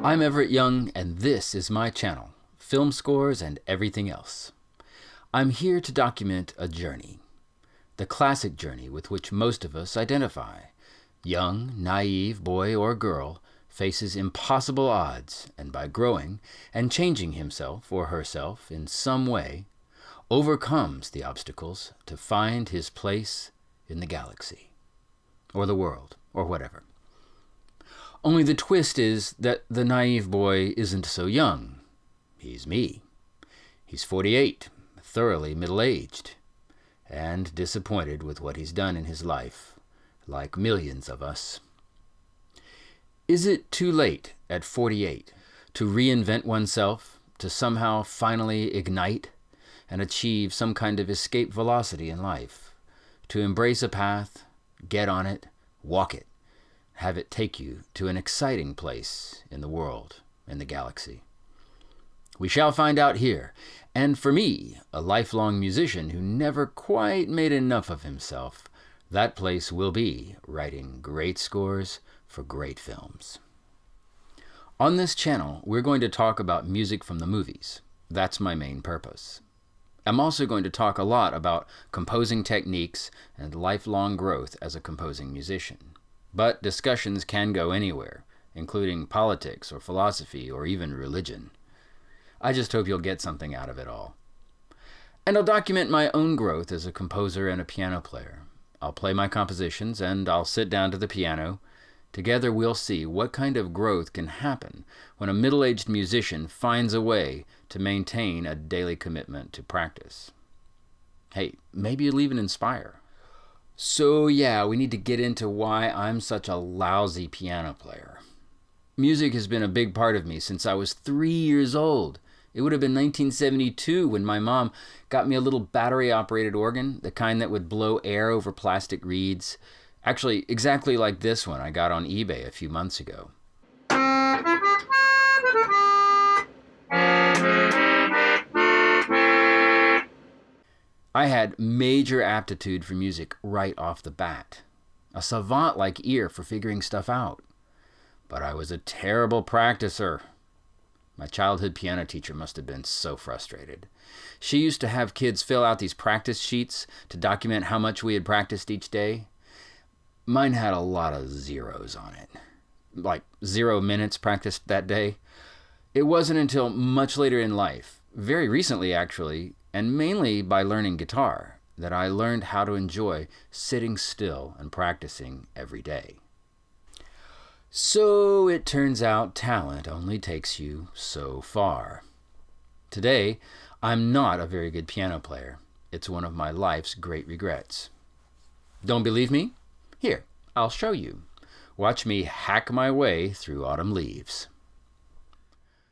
I'm Everett Young, and this is my channel, Film Scores and Everything Else. I'm here to document a journey, the classic journey with which most of us identify. Young, naive boy or girl faces impossible odds, and by growing and changing himself or herself in some way, overcomes the obstacles to find his place in the galaxy, or the world, or whatever. Only the twist is that the naive boy isn't so young. He's me. He's 48, thoroughly middle-aged, and disappointed with what he's done in his life, like millions of us. Is it too late at 48 to reinvent oneself, to somehow finally ignite and achieve some kind of escape velocity in life, to embrace a path, get on it, walk it, have it take you to an exciting place in the world, in the galaxy? We shall find out here. And for me, a lifelong musician who never quite made enough of himself, that place will be writing great scores for great films. On this channel, we're going to talk about music from the movies. That's my main purpose. I'm also going to talk a lot about composing techniques and lifelong growth as a composing musician. But discussions can go anywhere, including politics or philosophy or even religion. I just hope you'll get something out of it all. And I'll document my own growth as a composer and a piano player. I'll play my compositions and I'll sit down to the piano. Together we'll see what kind of growth can happen when a middle-aged musician finds a way to maintain a daily commitment to practice. Hey, maybe you'll even inspire. So yeah, we need to get into why I'm such a lousy piano player. Music has been a big part of me since I was 3 years old. It would have been 1972 when my mom got me a little battery-operated organ, the kind that would blow air over plastic reeds. Actually, exactly like this one I got on eBay a few months ago. I had major aptitude for music right off the bat. A savant-like ear for figuring stuff out. But I was a terrible practicer. My childhood piano teacher must have been so frustrated. She used to have kids fill out these practice sheets to document how much we had practiced each day. Mine had a lot of zeros on it. Like 0 minutes practiced that day. It wasn't until much later in life, very recently actually, and mainly by learning guitar, that I learned how to enjoy sitting still and practicing every day. So it turns out talent only takes you so far. Today, I'm not a very good piano player. It's one of my life's great regrets. Don't believe me? Here, I'll show you. Watch me hack my way through Autumn Leaves.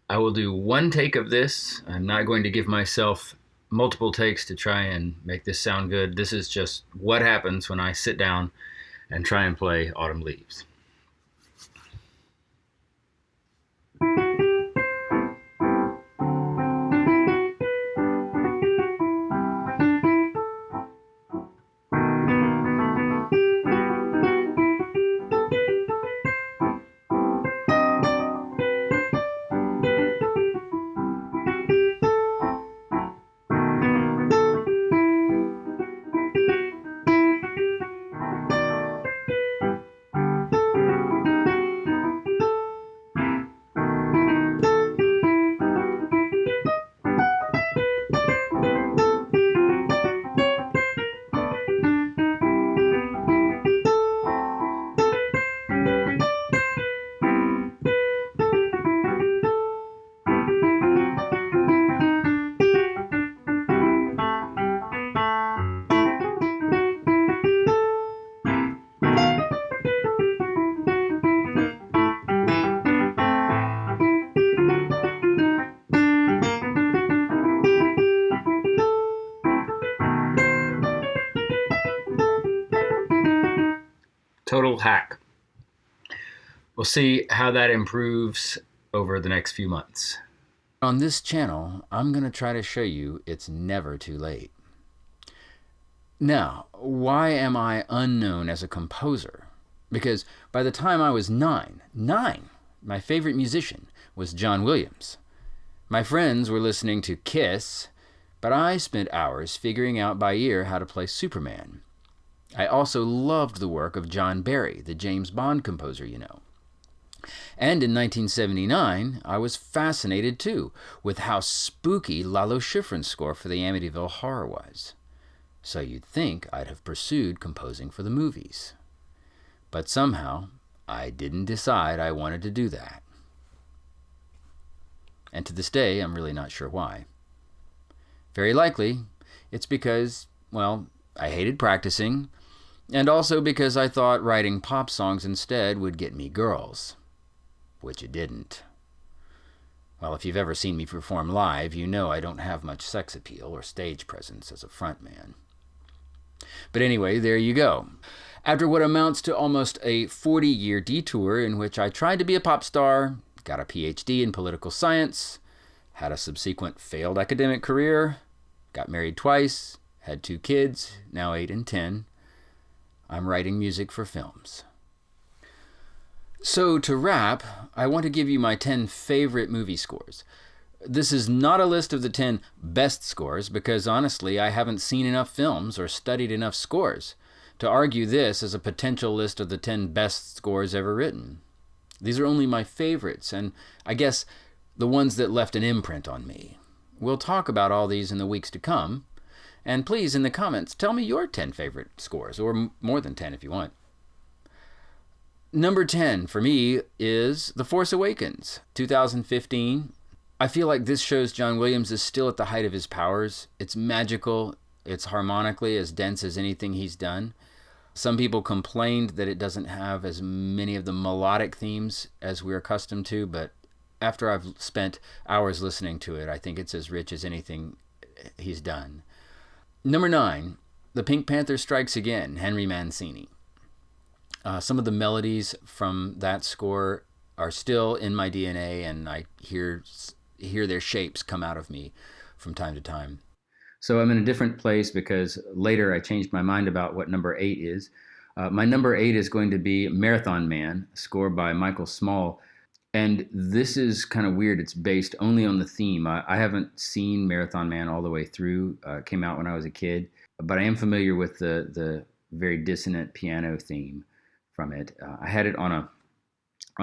I will do one take of this. I'm not going to give myself multiple takes to try and make this sound good. This is just what happens when I sit down and try and play Autumn Leaves. Total hack. We'll see how that improves over the next few months. On this channel, I'm going to try to show you it's never too late. Now, why am I unknown as a composer? Because by the time I was nine, My favorite musician was John Williams. My friends were listening to Kiss, but I spent hours figuring out by ear how to play Superman. I also loved the work of John Barry, the James Bond composer, you know. And in 1979, I was fascinated, too, with how spooky Lalo Schifrin's score for the Amityville Horror was. So you'd think I'd have pursued composing for the movies. But somehow, I didn't decide I wanted to do that. And to this day, I'm really not sure why. Very likely, it's because, well, I hated practicing, and also because I thought writing pop songs instead would get me girls. Which it didn't. Well, if you've ever seen me perform live, you know I don't have much sex appeal or stage presence as a frontman. But anyway, there you go. After what amounts to almost a 40-year detour in which I tried to be a pop star, got a PhD in political science, had a subsequent failed academic career, got married twice, had 2 kids, now 8 and 10, I'm writing music for films. So to wrap, I want to give you my 10 favorite movie scores. This is not a list of the 10 best scores because honestly, I haven't seen enough films or studied enough scores to argue this as a potential list of the 10 best scores ever written. These are only my favorites, and I guess the ones that left an imprint on me. We'll talk about all these in the weeks to come, and please, in the comments, tell me your 10 favorite scores, or more than 10 if you want. Number 10 for me is The Force Awakens, 2015. I feel like this shows John Williams is still at the height of his powers. It's magical. It's harmonically as dense as anything he's done. Some people complained that it doesn't have as many of the melodic themes as we're accustomed to, but after I've spent hours listening to it, I think it's as rich as anything he's done. Number 9, The Pink Panther Strikes Again, Henry Mancini. Some of the melodies from that score are still in my DNA, and I hear their shapes come out of me from time to time. So I'm in a different place because later I changed my mind about what number 8 is. My number 8 is going to be Marathon Man, scored by Michael Small. And this is kind of weird. It's based only on the theme. I haven't seen Marathon Man all the way through. It came out when I was a kid. But I am familiar with the very dissonant piano theme from it. I had it on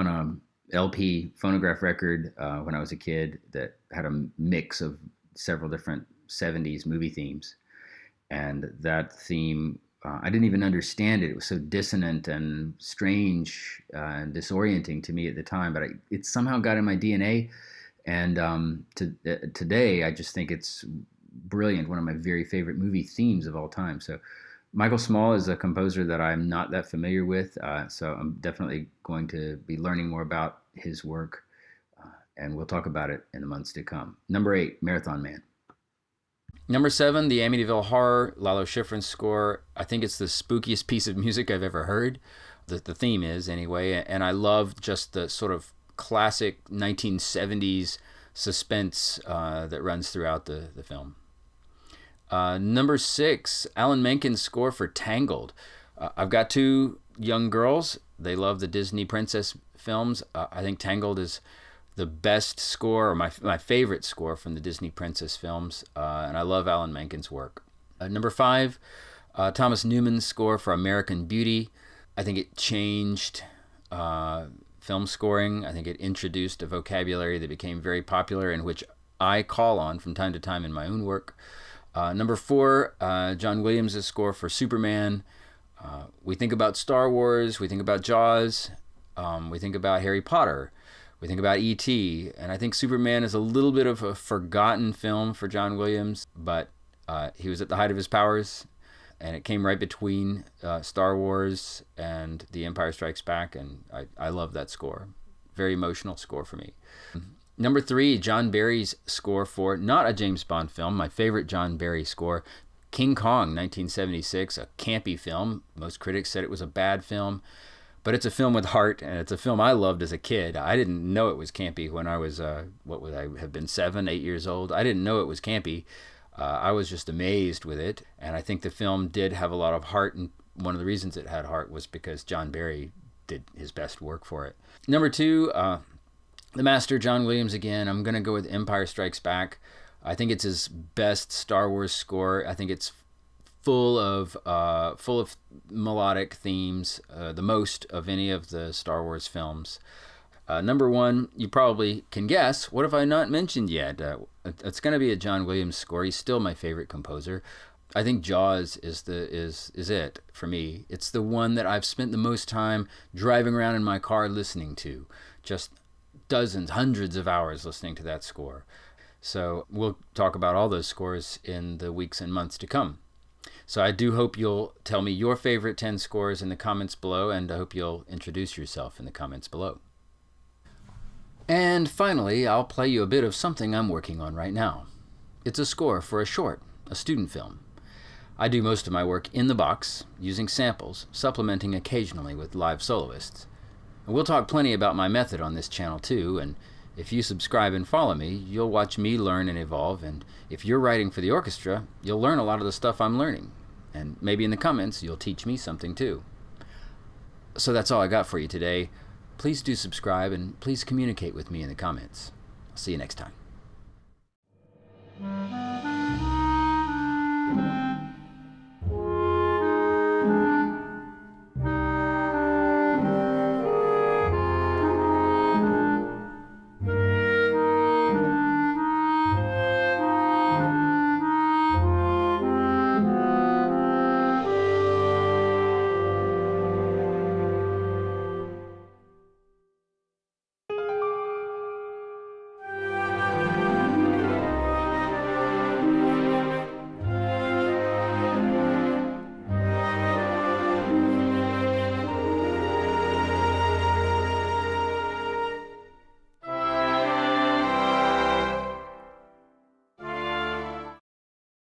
a LP phonograph record when I was a kid that had a mix of several different 70s movie themes. And that theme, I didn't even understand it. It was so dissonant and strange and disorienting to me at the time, but it somehow got in my DNA. And today, I just think it's brilliant, one of my very favorite movie themes of all time. So Michael Small is a composer that I'm not that familiar with, so I'm definitely going to be learning more about his work, and we'll talk about it in the months to come. Number 8, Marathon Man. Number 7, the Amityville Horror, Lalo Schifrin's score. I think it's the spookiest piece of music I've ever heard. The theme is, anyway, and I love just the sort of classic 1970s suspense that runs throughout the film. Number 6, Alan Menken's score for Tangled. I've got 2 young girls. They love the Disney princess films. I think Tangled is the best score, or my favorite score from the Disney princess films, and I love Alan Menken's work. Number 5, Thomas Newman's score for American Beauty. I think it changed film scoring. I think it introduced a vocabulary that became very popular and which I call on from time to time in my own work. Number 4, John Williams' score for Superman. We think about Star Wars, we think about Jaws, we think about Harry Potter, we think about E.T., and I think Superman is a little bit of a forgotten film for John Williams, but he was at the height of his powers, and it came right between Star Wars and The Empire Strikes Back, and I love that score. Very emotional score for me. Number 3, John Barry's score for not a James Bond film, my favorite John Barry score, King Kong, 1976, a campy film. Most critics said it was a bad film, but it's a film with heart, and it's a film I loved as a kid. I didn't know it was campy when I was, what would I have been, 7, 8 years old? I didn't know it was campy. I was just amazed with it, and I think the film did have a lot of heart, and one of the reasons it had heart was because John Barry did his best work for it. Number 2, The master, John Williams, again, I'm going to go with Empire Strikes Back. I think it's his best Star Wars score. I think it's full of melodic themes, the most of any of the Star Wars films. Number one, you probably can guess. What have I not mentioned yet? It's going to be a John Williams score. He's still my favorite composer. I think Jaws is it for me. It's the one that I've spent the most time driving around in my car listening to. Just dozens, hundreds of hours listening to that score. So we'll talk about all those scores in the weeks and months to come. So I do hope you'll tell me your favorite 10 scores in the comments below, and I hope you'll introduce yourself in the comments below. And finally, I'll play you a bit of something I'm working on right now. It's a score for a short, a student film. I do most of my work in the box, using samples, supplementing occasionally with live soloists. And we'll talk plenty about my method on this channel too, and if you subscribe and follow me, you'll watch me learn and evolve, and if you're writing for the orchestra, you'll learn a lot of the stuff I'm learning, and maybe in the comments you'll teach me something too. So that's all I got for you today. Please do subscribe, and please communicate with me in the comments. I'll see you next time.